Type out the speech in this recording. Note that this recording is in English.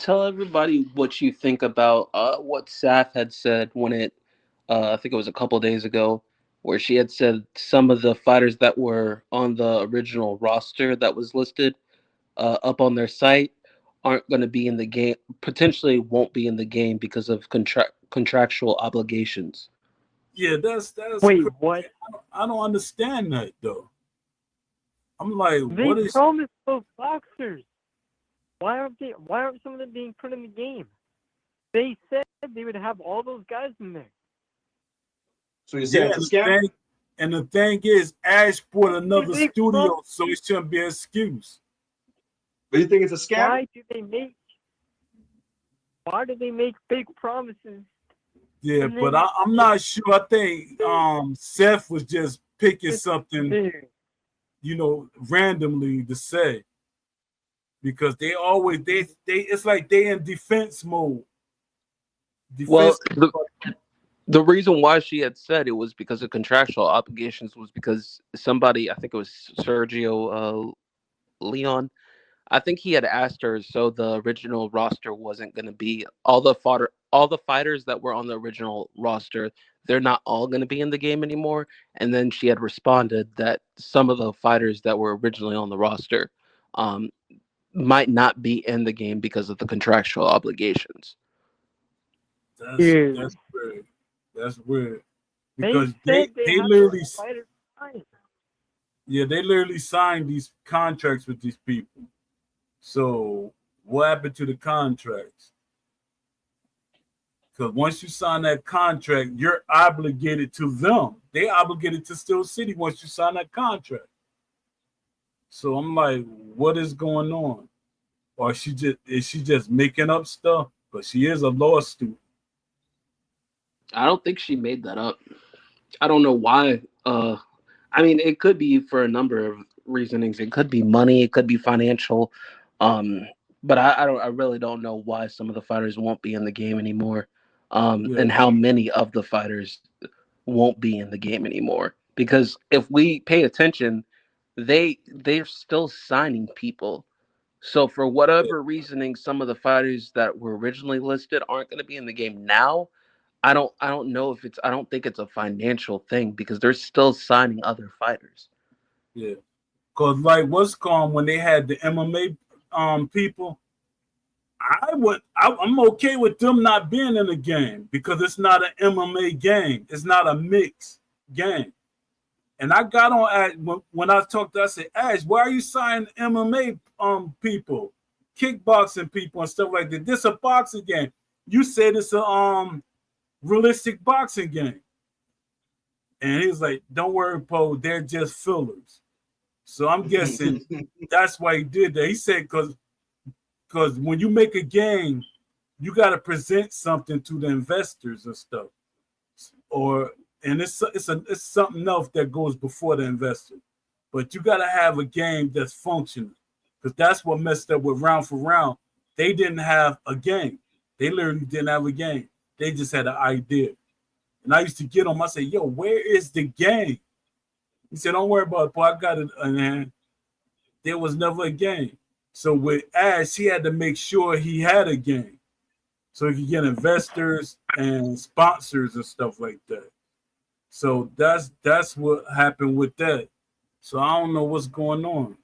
tell everybody what you think about what Saf had said when I think it was a couple days ago, where she had said some of the fighters that were on the original roster that was listed up on their site aren't going to be in the game, potentially won't be in the game because of contractual obligations. Yeah, that's Wait, crazy. what? I don't understand that though. I'm like, They what is? promised those boxers. Why aren't some of them being put in the game? They said they would have all those guys in there. So you're saying it's a scam? And the thing is, Ash bought another They studio, so it shouldn't be an excuse. But you think it's a scam? Why do they make fake promises? Yeah, but I'm not sure. I think Seth was just picking something, randomly to say. Because they always they it's like they in defense mode. Well, the reason why she had said it was because of contractual obligations was because somebody, I think it was Sergio Leon, I think he had asked her, so the original roster wasn't going to be all the fighters that were on the original roster, they're not all going to be in the game anymore. And then she had responded that some of the fighters that were originally on the roster might not be in the game because of the contractual obligations. That's weird. That's weird. Because they literally they literally signed these contracts with these people. So what happened to the contracts? Because once you sign that contract, you're obligated to them. They obligated to Steel City once you sign that contract. So I'm like, what is going on? Or is she just making up stuff? But she is a law student. I don't think she made that up. I don't know why. I mean, it could be for a number of reasonings. It could be money. It could be financial. But I really don't know why some of the fighters won't be in the game anymore. And how many of the fighters won't be in the game anymore. Because if we pay attention, they're still signing people. So for whatever reasoning, some of the fighters that were originally listed aren't going to be in the game now. I don't know if I don't think it's a financial thing because they're still signing other fighters. Yeah. Cause like what's called when they had the MMA people, I'm okay with them not being in the game because it's not an MMA game. It's not a mixed game. And I got on Ash when I talked to, I said, Ash, why are you signing MMA people, kickboxing people and stuff like that? This is a boxing game. You said it's a realistic boxing game. And he was like, don't worry, Poe, they're just fillers. So I'm guessing that's why he did that. He said because when you make a game, you got to present something to the investors and stuff. And it's something else that goes before the investor. But you got to have a game that's functional. Because that's what messed up with Round for Round. They didn't have a game. They literally didn't have a game. They just had an idea. And I used to get them. I say, yo, where is the game? He said, don't worry about it, boy. I got it in hand. There was never a game. So with Ash, he had to make sure he had a game. So he could get investors and sponsors and stuff like that. So that's what happened with that. So I don't know what's going on.